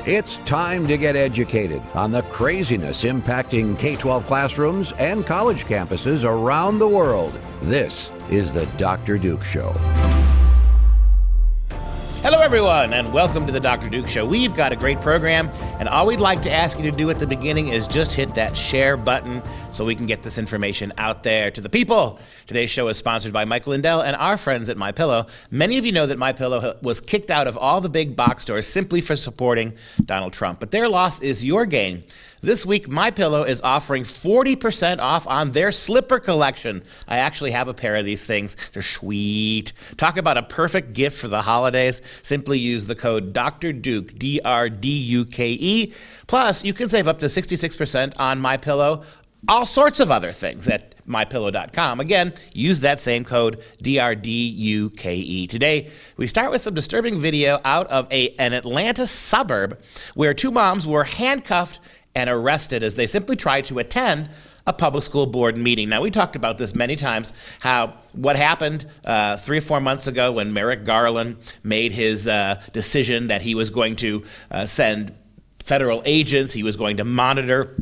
It's time to get educated on the craziness impacting K-12 classrooms and college campuses around the world. This is the Dr. Duke Show. Hello, everyone, and welcome to the Dr. Duke Show. We've got a great program, and all we'd like to ask you to do at the beginning is just hit that share button so we can get this information out there to the people. Today's show is sponsored by Mike Lindell and our friends at MyPillow. Many of you know that MyPillow was kicked out of all the big box stores simply for supporting Donald Trump, but their loss is your gain. This week, MyPillow is offering 40% off on their slipper collection. I actually have a pair of these things. They're sweet. Talk about a perfect gift for the holidays. Simply use the code Dr. Duke, D-R-D-U-K-E. Plus, you can save up to 66% on MyPillow, all sorts of other things at MyPillow.com. Again, use that same code, D-R-D-U-K-E. Today, we start with some disturbing video out of an Atlanta suburb where two moms were handcuffed and arrested as they simply tried to attend a public school board meeting. Now, we talked about this many times, how what happened 3 or 4 months ago when Merrick Garland made his decision that he was going to send federal agents, he was going to monitor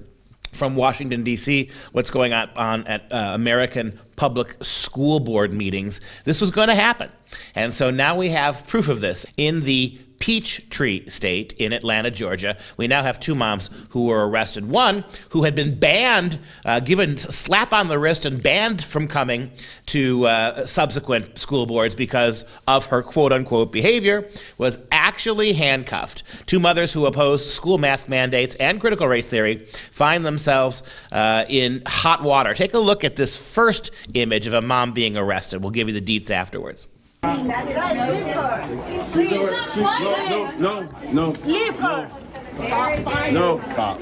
from Washington, D.C., what's going on at American public school board meetings. This was going to happen. And so now we have proof of this. In the Peachtree State in Atlanta, Georgia, we now have two moms who were arrested. One who had been banned, given a slap on the wrist and banned from coming to subsequent school boards because of her quote-unquote behavior, was actually handcuffed. Two mothers who opposed school mask mandates and critical race theory find themselves in hot water. Take a look at this first image of a mom being arrested. We'll give you the deets afterwards. Leave her. No. Leave her. No, stop.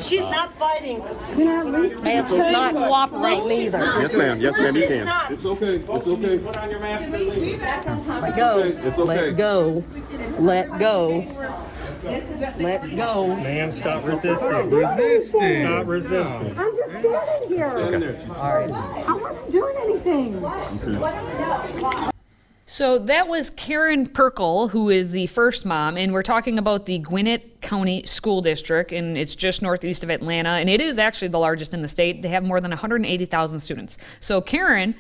She's not fighting. Ma'am, she's not cooperating either. Yes, ma'am, you can. It's okay. Put on your mask, please. Let go. It's okay. Let go. Let go. Ma'am, stop resisting. Stop resisting. I'm just standing here. All right. I wasn't doing anything. So that was Karen Perkle, who is the first mom, and we're talking about the Gwinnett County School District, and it's just northeast of Atlanta, and it is actually the largest in the state. They have more than 180,000 students. So Karen,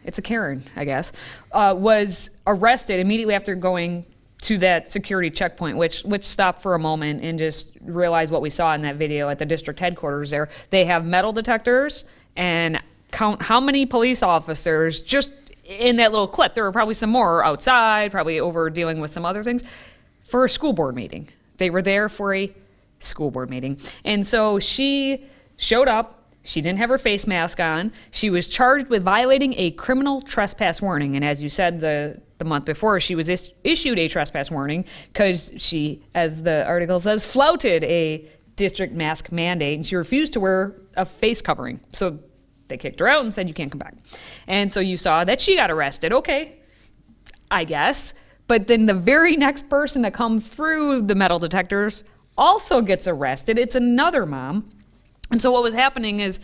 it's a Karen, I guess, was arrested immediately after going to that security checkpoint, which stopped for a moment and just realized what we saw in that video at the district headquarters there. They have metal detectors, and count how many police officers just in that little clip. There were probably some more outside, probably over dealing with some other things, for a school board meeting. They were there for a school board meeting. And so she showed up. She didn't have her face mask on. She was charged with violating a criminal trespass warning. And as you said, the month before, she was issued a trespass warning because she, as the article says, flouted a district mask mandate, and she refused to wear a face covering. So they kicked her out and said, you can't come back. And so you saw that she got arrested. Okay, I guess. But then the very next person to come through the metal detectors also gets arrested. It's another mom. And so what was happening is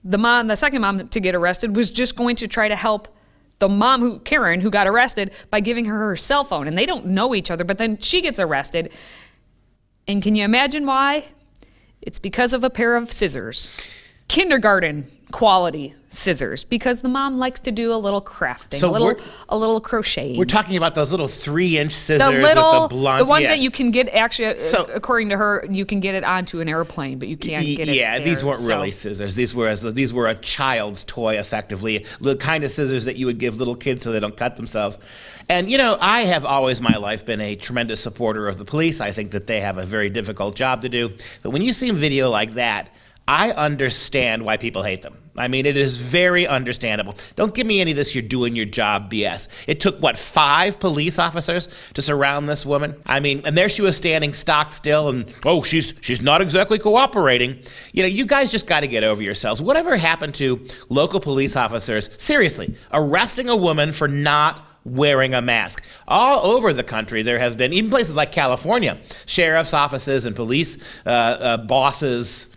the second mom to get arrested was just going to try to help the mom, Karen, who got arrested by giving her cell phone. And they don't know each other, but then she gets arrested. And can you imagine why? It's because of a pair of scissors. Kindergarten quality scissors, because the mom likes to do a little crafting, So a little crocheting. We're talking about those little 3-inch scissors with the blunt. The ones that you can get, actually, according to her, you can get it onto an airplane, but you can't get it there. These weren't really scissors. These were a child's toy, effectively. The kind of scissors that you would give little kids so they don't cut themselves. And, I have always my life been a tremendous supporter of the police. I think that they have a very difficult job to do. But when you see a video like that, I understand why people hate them. I mean, it is very understandable. Don't give me any of this "you're doing your job" BS. It took, 5 police officers to surround this woman? I mean, and there she was standing stock still, and, she's not exactly cooperating. You guys just got to get over yourselves. Whatever happened to local police officers, seriously, arresting a woman for not wearing a mask? All over the country, there have been, even places like California, sheriff's offices and police bosses,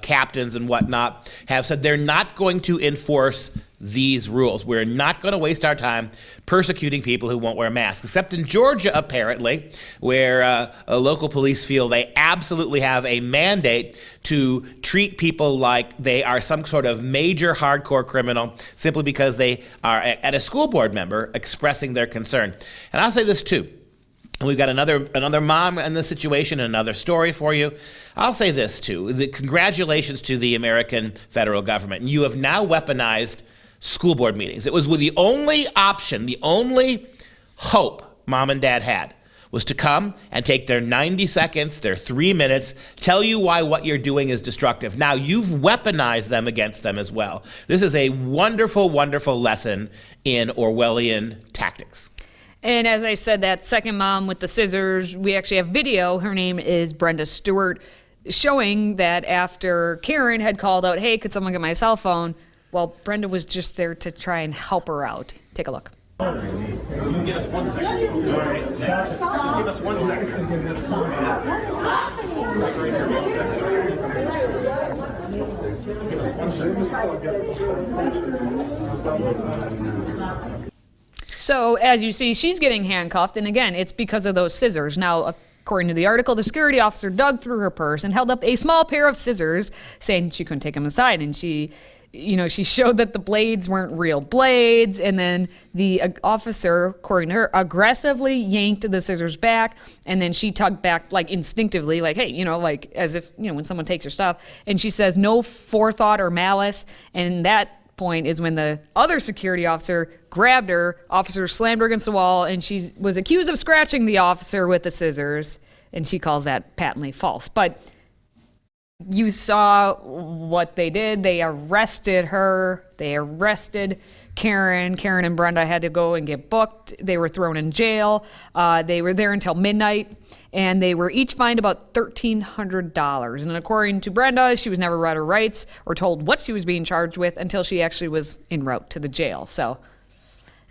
captains and whatnot, have said they're not going to enforce these rules. We're not going to waste our time persecuting people who won't wear masks, except in Georgia, apparently, where local police feel they absolutely have a mandate to treat people like they are some sort of major hardcore criminal simply because they are at a school board member expressing their concern. And I'll say this too. And we've got another mom in this situation, another story for you. I'll say this too. Congratulations to the American federal government. You have now weaponized school board meetings. It was the only option, the only hope mom and dad had was to come and take their 90 seconds, their 3 minutes, tell you why what you're doing is destructive. Now you've weaponized them against them as well. This is a wonderful, wonderful lesson in Orwellian tactics. And as I said, that second mom with the scissors, we actually have video. Her name is Brenda Stewart, showing that after Karen had called out, hey, could someone get my cell phone? Well, Brenda was just there to try and help her out. Take a look. You can give us 1 second. Just give us 1 second. Give us 1 second. So as you see, she's getting handcuffed. And again, it's because of those scissors. Now, according to the article, the security officer dug through her purse and held up a small pair of scissors, saying she couldn't take them aside. And she showed that the blades weren't real blades. And then the officer, according to her, aggressively yanked the scissors back. And then she tugged back, like instinctively, like, hey, like as if, when someone takes your stuff. And she says no forethought or malice. And that point is when the other security officer grabbed her. Officer slammed her against the wall, and she was accused of scratching the officer with the scissors. And she calls that patently false. But you saw what they did. They arrested her. They arrested Karen. Karen and Brenda had to go and get booked. They were thrown in jail. They were there until midnight, and they were each fined about $1,300. And according to Brenda, she was never read her rights or told what she was being charged with until she actually was en route to the jail. So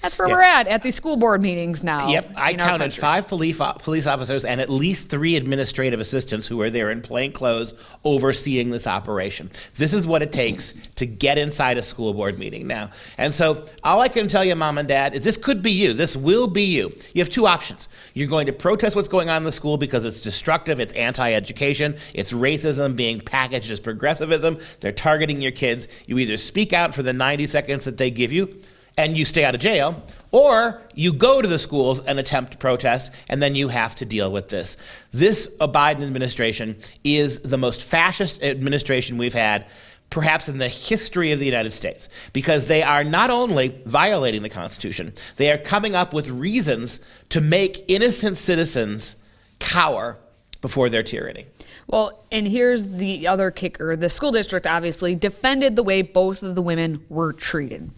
that's where we're at these school board meetings now. Yep, I counted 5 police officers and at least 3 administrative assistants who were there in plain clothes overseeing this operation. This is what it takes to get inside a school board meeting now. And so all I can tell you, Mom and Dad, is this could be you. This will be you. You have 2 options. You're going to protest what's going on in the school because it's destructive, it's anti-education, it's racism being packaged as progressivism. They're targeting your kids. You either speak out for the 90 seconds that they give you, and you stay out of jail, or you go to the schools and attempt to protest, and then you have to deal with this. This Biden administration is the most fascist administration we've had, perhaps in the history of the United States, because they are not only violating the Constitution, they are coming up with reasons to make innocent citizens cower before their tyranny. Well, and here's the other kicker. The school district obviously defended the way both of the women were treated.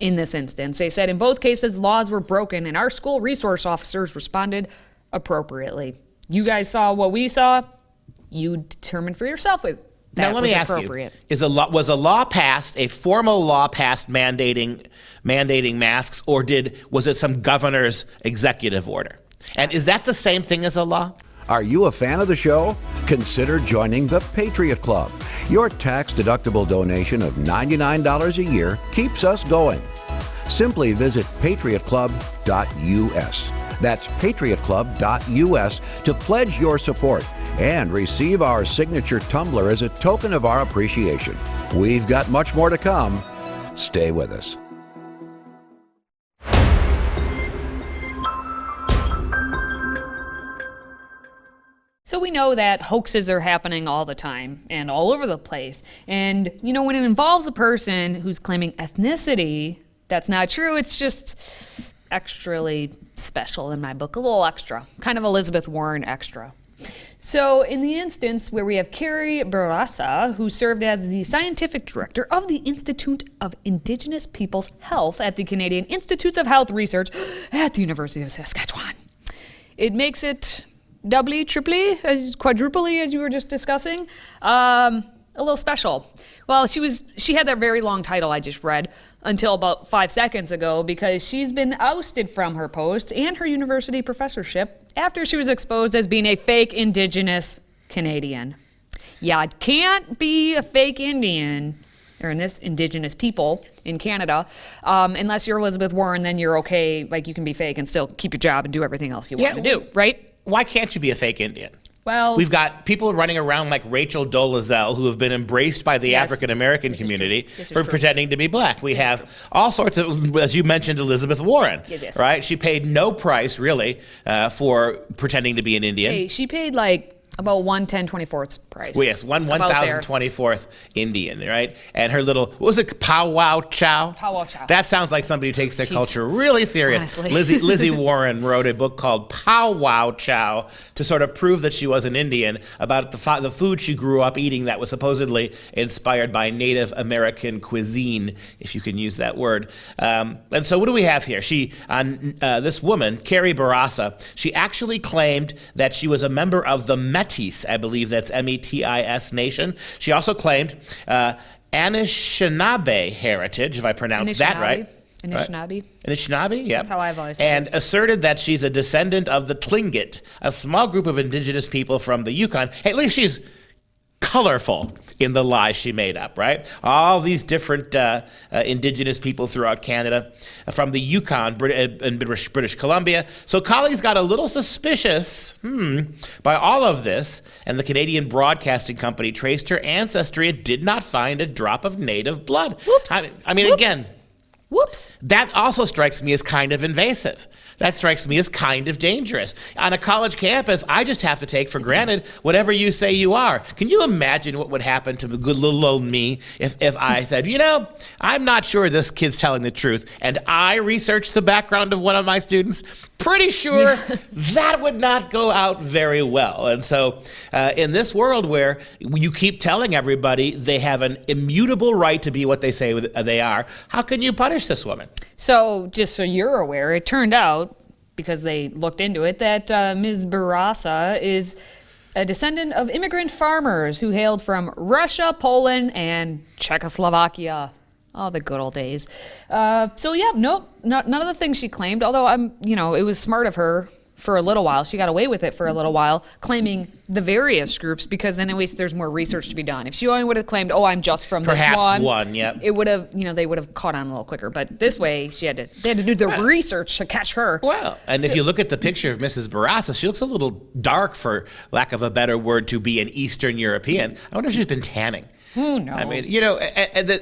In this instance, they said in both cases, laws were broken and our school resource officers responded appropriately. You guys saw what we saw. You determined for yourself if that now, let me ask you, was a law passed, a formal law passed mandating masks, or was it some governor's executive order? And is that the same thing as a law? Are you a fan of the show? Consider joining the Patriot Club. Your tax-deductible donation of $99 a year keeps us going. Simply visit patriotclub.us. That's patriotclub.us to pledge your support and receive our signature tumbler as a token of our appreciation. We've got much more to come. Stay with us. So we know that hoaxes are happening all the time and all over the place. And, when it involves a person who's claiming ethnicity, that's not true. It's just extrally special in my book, a little extra, kind of Elizabeth Warren extra. So in the instance where we have Carrie Barassa, who served as the scientific director of the Institute of Indigenous Peoples Health at the Canadian Institutes of Health Research at the University of Saskatchewan. It makes it doubly, triply, quadruply, as you were just discussing, a little special. Well, she had that very long title I just read until about 5 seconds ago, because she's been ousted from her post and her university professorship after she was exposed as being a fake Indigenous Canadian. Yeah, it can't be a fake Indian or in this, Indigenous people in Canada. Unless you're Elizabeth Warren, then you're okay. Like, you can be fake and still keep your job and do everything else you want to do, right? Why can't you be a fake Indian? Well, we've got people running around like Rachel Dolezal who have been embraced by the African American community for pretending to be black. We have all sorts of, as you mentioned, Elizabeth Warren, right? She paid no price really for pretending to be an Indian. Hey, she paid like about 1/10/24 price. Well, yes, 1/1024th Indian, right? And her little, what was it, powwow chow? Powwow chow. That sounds like somebody who takes their culture really serious. Honestly. Lizzie Warren wrote a book called Powwow Chow to sort of prove that she was an Indian about the food she grew up eating that was supposedly inspired by Native American cuisine, if you can use that word. And so what do we have here? This woman, Carrie Barassa, she actually claimed that she was a member of the Metis, I believe that's Metis Nation. She also claimed Anishinaabe heritage, if I pronounced that right. Anishinaabe. Right? Anishinaabe, yeah. That's how I've always said And asserted that she's a descendant of the Tlingit, a small group of indigenous people from the Yukon. Hey, at least she's colorful in the lies she made up, right? All these different indigenous people throughout Canada, from the Yukon and British Columbia. So colleagues got a little suspicious by all of this, and the Canadian Broadcasting Company traced her ancestry and did not find a drop of native blood. Whoops. I mean, Whoops. again, Whoops. that also strikes me as kind of invasive. That strikes me as kind of dangerous. On a college campus, I just have to take for granted whatever you say you are. Can you imagine what would happen to good little old me if I said, I'm not sure this kid's telling the truth, and I researched the background of one of my students? Pretty sure that would not go out very well. And so in this world where you keep telling everybody they have an immutable right to be what they say they are, how can you punish this woman? So just so you're aware, it turned out, because they looked into it, that Ms. Barassa is a descendant of immigrant farmers who hailed from Russia, Poland, and Czechoslovakia. Oh, the good old days. None of the things she claimed, although it was smart of her for a little while. She got away with it for a little while, claiming the various groups, because then at least there's more research to be done. If she only would have claimed, I'm just from this one, yep. It would have, they would have caught on a little quicker. But this way, they had to do the research to catch her. Well, and if you look at the picture of Mrs. Barassa, she looks a little dark, for lack of a better word, to be an Eastern European. I wonder if she's been tanning. Who knows? I mean,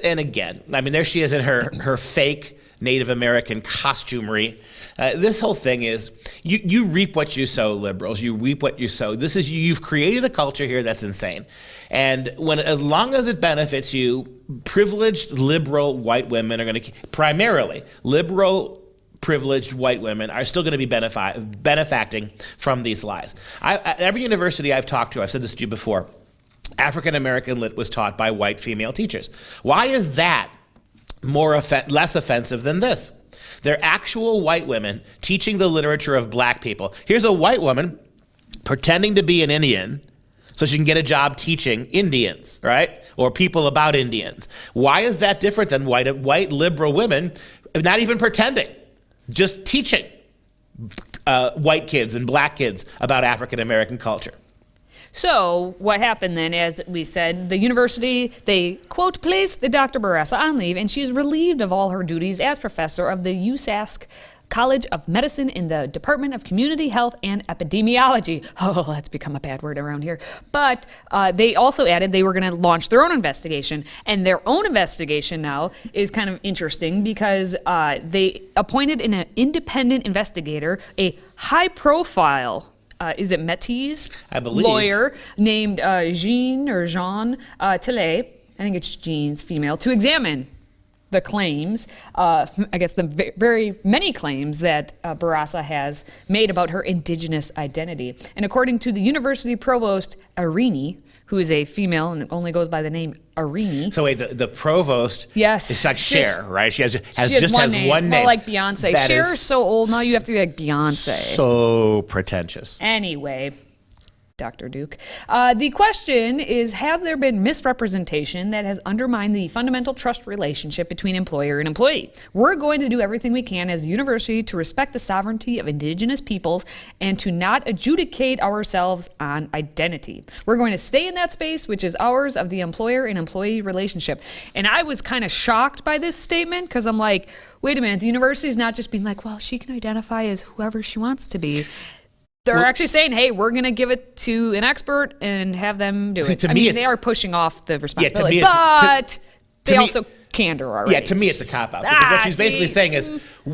and again, there she is in her fake Native American costumery. This whole thing is, you reap what you sow, liberals. You reap what you sow. You've created a culture here that's insane. And as long as it benefits you, privileged liberal white women are going to, primarily liberal privileged white women, are still going to be benefacting from these lies. At every university I've talked to, I've said this to you before, African American lit was taught by white female teachers. Why is that less offensive than this? They're actual white women teaching the literature of black people. Here's a white woman pretending to be an Indian so she can get a job teaching Indians, right? Or people about Indians. Why is that different than white liberal women not even pretending, just teaching white kids and black kids about African American culture? So what happened then, as we said, the university, they, quote, placed Dr. Barassa on leave, and she is relieved of all her duties as professor of the USask College of Medicine in the Department of Community Health and Epidemiology. Oh, that's become a bad word around here. But they also added they were going to launch their own investigation. And their own investigation now is kind of interesting, because they appointed an independent investigator, a high-profile is it Metis? I believe. Lawyer named Jean Tilley, I think it's Jean's female, to examine the claims, I guess the very many claims that Barassa has made about her indigenous identity. And according to the university provost, Arini, who is a female and only goes by the name Arini. So wait, the provost, yes, it's like Cher, right? She has one name. Well, like Beyonce. Cher is so old now, you have to be like Beyonce. So pretentious. Anyway, Dr. Duke. The question is, has there been misrepresentation that has undermined the fundamental trust relationship between employer and employee? We're going to do everything we can as a university to respect the sovereignty of Indigenous peoples and to not adjudicate ourselves on identity. We're going to stay in that space, which is ours, of the employer and employee relationship. And I was kind of shocked by this statement because I'm like, wait a minute, the university is not just being like, well, she can identify as whoever she wants to be. They're actually saying, hey, we're going to give it to an expert and have them do it. I mean, they are pushing off the responsibility, but they also candor already. Yeah, to me, it's a cop-out. Because what she's basically saying is,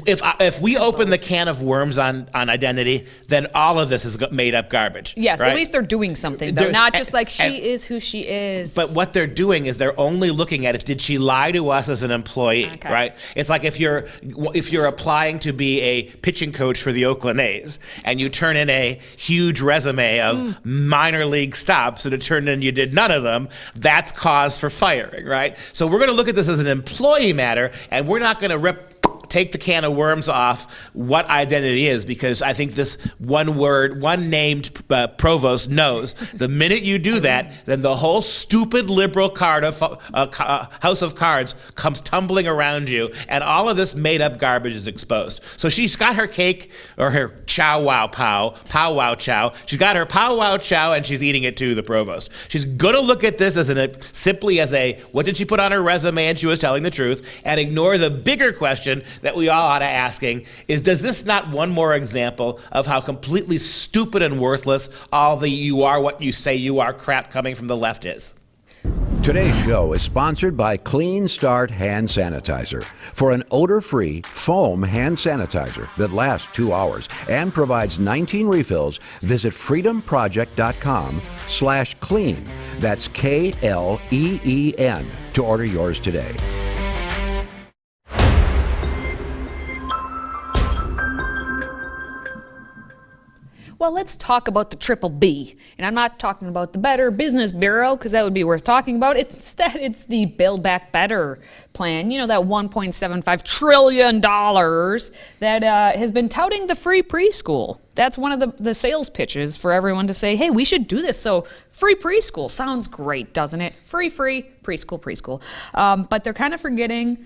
if we open the can of worms on identity, then all of this is made up garbage. Yes, right? At least they're doing something, though. Not just like she is who she is. But what they're doing is they're only looking at it, did she lie to us as an employee, right? It's like if you're applying to be a pitching coach for the Oakland A's, and you turn in a huge resume of minor league stops, and it turned in you did none of them, that's cause for firing, right? So we're going to look at this as an employee matter, and we're not going to take the can of worms off what identity is, because I think this one named provost knows the minute you do that, then the whole stupid liberal house of cards comes tumbling around you, and all of this made up garbage is exposed. So she's got her cake, or her pow wow chow. She's got her pow wow chow, and she's eating it to the provost. She's gonna look at this as simply as what did she put on her resume, and she was telling the truth, and ignore the bigger question that we all ought to asking is, does this not one more example of how completely stupid and worthless all the you are what you say you are crap coming from the left is? Today's show is sponsored by Clean Start Hand Sanitizer. For an odor-free foam hand sanitizer that lasts 2 hours and provides 19 refills, visit freedomproject.com/clean. That's KLEEN to order yours today. Well, let's talk about the Triple B. And I'm not talking about the Better Business Bureau, because that would be worth talking about. Instead, it's the Build Back Better plan. You know, that $1.75 trillion that has been touting the free preschool. That's one of the sales pitches for everyone to say, hey, we should do this. So free preschool sounds great, doesn't it? Free, preschool. But they're kind of forgetting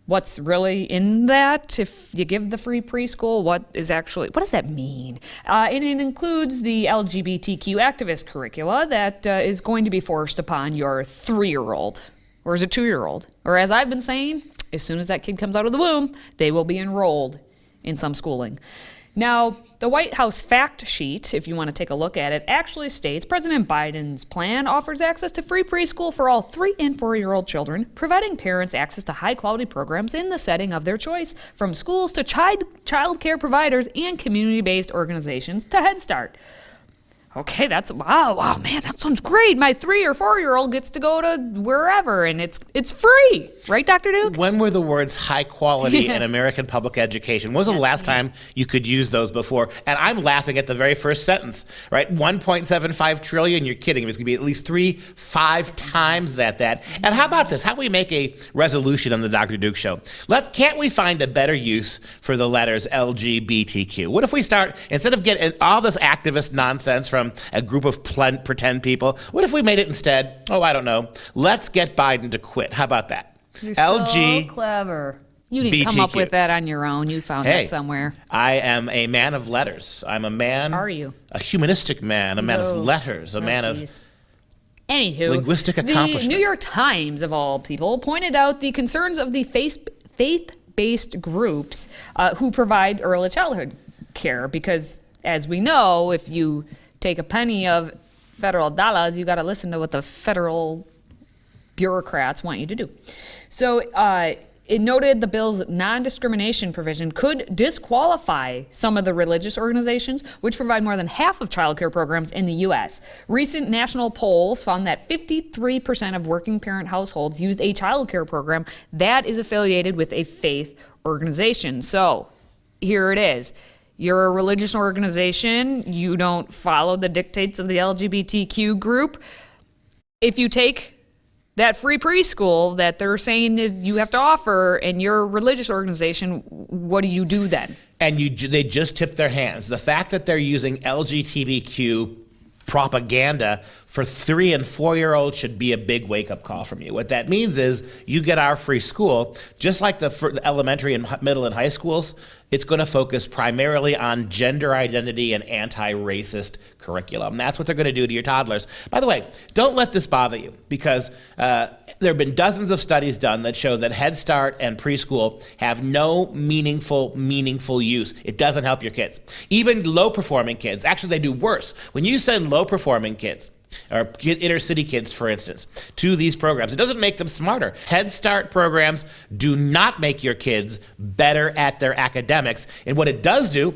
what's really in that. If you give the free preschool, what does that mean? And it includes the LGBTQ activist curricula that is going to be forced upon your 3-year-old, or is it 2-year-old? Or as I've been saying, as soon as that kid comes out of the womb, they will be enrolled in some schooling. Now, the White House fact sheet, if you want to take a look at it, actually states President Biden's plan offers access to free preschool for all 3- and 4-year-old children, providing parents access to high-quality programs in the setting of their choice, from schools to child care providers and community-based organizations to Head Start. Okay, wow, man, that sounds great. My 3 or 4-year-old gets to go to wherever, and it's free, right, Dr. Duke? When were the words high quality in American public education? When was the last time you could use those before? And I'm laughing at the very first sentence, right? 1.75 trillion, you're kidding. It's going to be at least 5 times that. And how about this? How do we make a resolution on the Dr. Duke Show? Can't we find a better use for the letters LGBTQ? What if we start, instead of getting all this activist nonsense from a group of pretend people, what if we made it instead, I don't know, let's get Biden to quit. How about that? You're so clever. You didn't come up with that on your own. You found that somewhere. I am a man of letters. I'm a man. Are you? A humanistic man, a man of letters, a man of Anywho, linguistic accomplishment. The New York Times, of all people, pointed out the concerns of the faith-based groups who provide early childhood care, because, as we know, if you take a penny of federal dollars, you got to listen to what the federal bureaucrats want you to do. So it noted the bill's non-discrimination provision could disqualify some of the religious organizations, which provide more than half of child care programs in the U.S. Recent national polls found that 53% of working parent households used a child care program that is affiliated with a faith organization. So here it is. You're a religious organization, you don't follow the dictates of the LGBTQ group. If you take that free preschool that they're saying is you have to offer, and you're a religious organization, what do you do then? And they just tip their hands. The fact that they're using LGBTQ propaganda for 3 and 4-year-olds should be a big wake-up call from you. What that means is you get our free school, just like the elementary and middle and high schools, it's going to focus primarily on gender identity and anti-racist curriculum. That's what they're going to do to your toddlers. By the way, don't let this bother you, because there have been dozens of studies done that show that Head Start and preschool have no meaningful use. It doesn't help your kids. Even low-performing kids, actually they do worse. When you send low-performing kids, or inner city kids, for instance, to these programs, it doesn't make them smarter. Head Start programs do not make your kids better at their academics. And what it does do,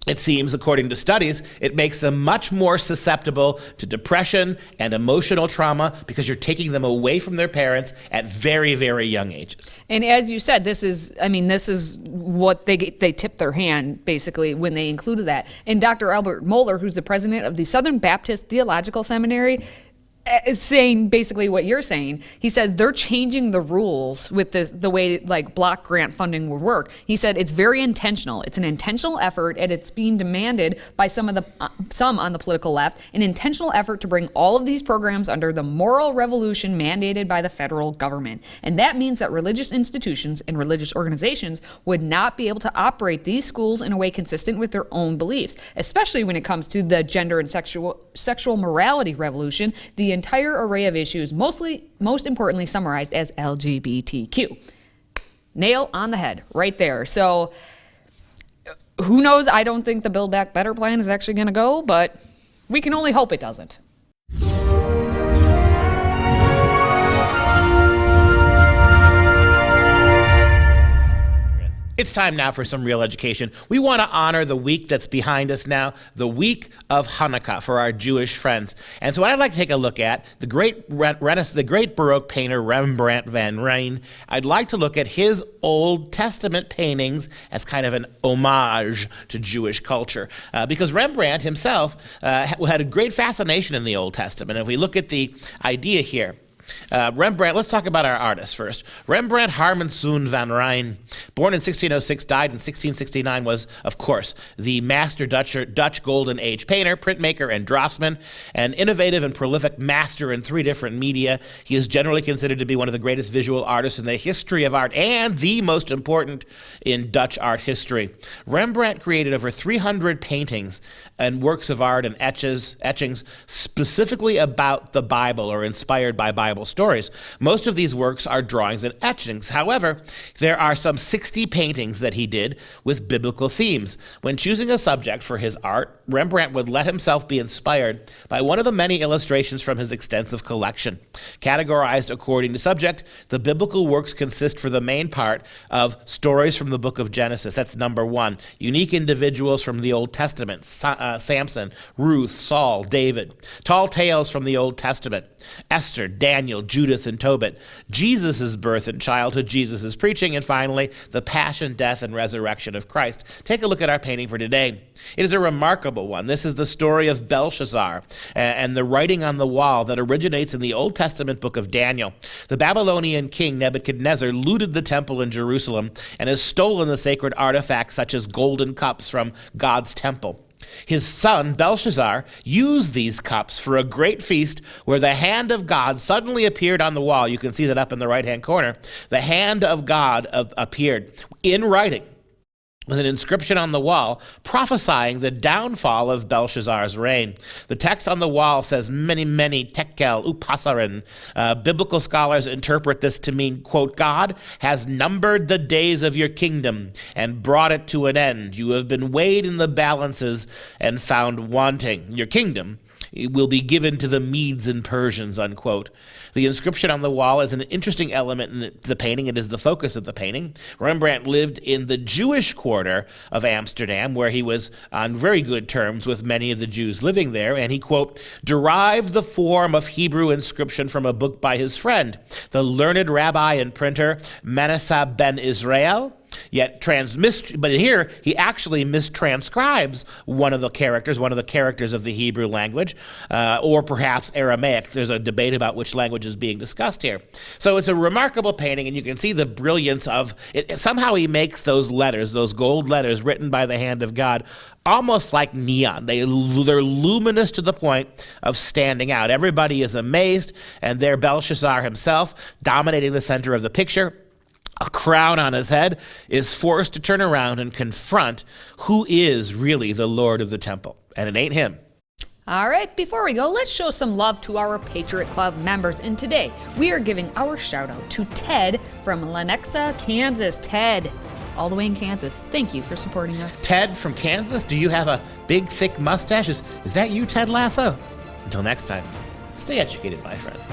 it seems, according to studies, it makes them much more susceptible to depression and emotional trauma, because you're taking them away from their parents at very, very young ages. And as you said, this is what they tipped their hand, basically, when they included that. And Dr. Albert Mohler, who's the president of the Southern Baptist Theological Seminary, is saying basically what you're saying. He says they're changing the rules with the way like block grant funding would work. He said it's very intentional. It's an intentional effort, and it's being demanded by some on the political left, an intentional effort to bring all of these programs under the moral revolution mandated by the federal government. And that means that religious institutions and religious organizations would not be able to operate these schools in a way consistent with their own beliefs, especially when it comes to the gender and sexual morality revolution, the entire array of issues, most importantly summarized as LGBTQ. Nail on the head right there. So who knows? I don't think the Build Back Better plan is actually going to go, but we can only hope it doesn't. It's time now for some real education. We want to honor the week that's behind us now, the week of Hanukkah for our Jewish friends. And so what I'd like to take a look at, the great Baroque painter Rembrandt van Rijn, I'd like to look at his Old Testament paintings as kind of an homage to Jewish culture. Because Rembrandt himself had a great fascination in the Old Testament. If we look at the idea here, Rembrandt, let's talk about our artist first. Rembrandt Harmensoen van Rijn, born in 1606, died in 1669, was, of course, the master Dutch Golden Age painter, printmaker, and draftsman, an innovative and prolific master in 3 different media. He is generally considered to be one of the greatest visual artists in the history of art, and the most important in Dutch art history. Rembrandt created over 300 paintings and works of art and etchings specifically about the Bible or inspired by Bible stories. Most of these works are drawings and etchings. However, there are some 60 paintings that he did with biblical themes. When choosing a subject for his art, Rembrandt would let himself be inspired by one of the many illustrations from his extensive collection. Categorized according to subject, the biblical works consist for the main part of stories from the book of Genesis. That's number 1. Unique individuals from the Old Testament, Samson, Ruth, Saul, David. Tall tales from the Old Testament, Esther, Daniel, Judith, and Tobit. Jesus' birth and childhood, Jesus' preaching, and finally, the passion, death, and resurrection of Christ. Take a look at our painting for today. It is a remarkable one. This is the story of Belshazzar and the writing on the wall that originates in the Old Testament book of Daniel. The Babylonian king Nebuchadnezzar looted the temple in Jerusalem and has stolen the sacred artifacts such as golden cups from God's temple. His son, Belshazzar, used these cups for a great feast where the hand of God suddenly appeared on the wall. You can see that up in the right-hand corner. The hand of God appeared in writing with an inscription on the wall prophesying the downfall of Belshazzar's reign. The text on the wall says, many, many tekel upasarin. Biblical scholars interpret this to mean, quote, God has numbered the days of your kingdom and brought it to an end. You have been weighed in the balances and found wanting. Your kingdom will be given to the Medes and Persians, unquote. The inscription on the wall is an interesting element in the painting. It is the focus of the painting. Rembrandt lived in the Jewish quarter of Amsterdam, where he was on very good terms with many of the Jews living there, and he, quote, derived the form of Hebrew inscription from a book by his friend, the learned rabbi and printer Manasseh ben Israel. But here he actually mistranscribes one of the characters of the Hebrew language, or perhaps Aramaic. There's a debate about which language is being discussed here. So it's a remarkable painting, and you can see the brilliance of it. Somehow he makes those letters, those gold letters written by the hand of God, almost like neon. They're luminous to the point of standing out. Everybody is amazed, and there Belshazzar himself, dominating the center of the picture, a crown on his head, is forced to turn around and confront who is really the Lord of the temple. And it ain't him. All right, before we go, let's show some love to our Patriot Club members. And today, we are giving our shout out to Ted from Lenexa, Kansas. Ted, all the way in Kansas, thank you for supporting us. Ted from Kansas, do you have a big, thick mustache? Is that you, Ted Lasso? Until next time, stay educated, my friends.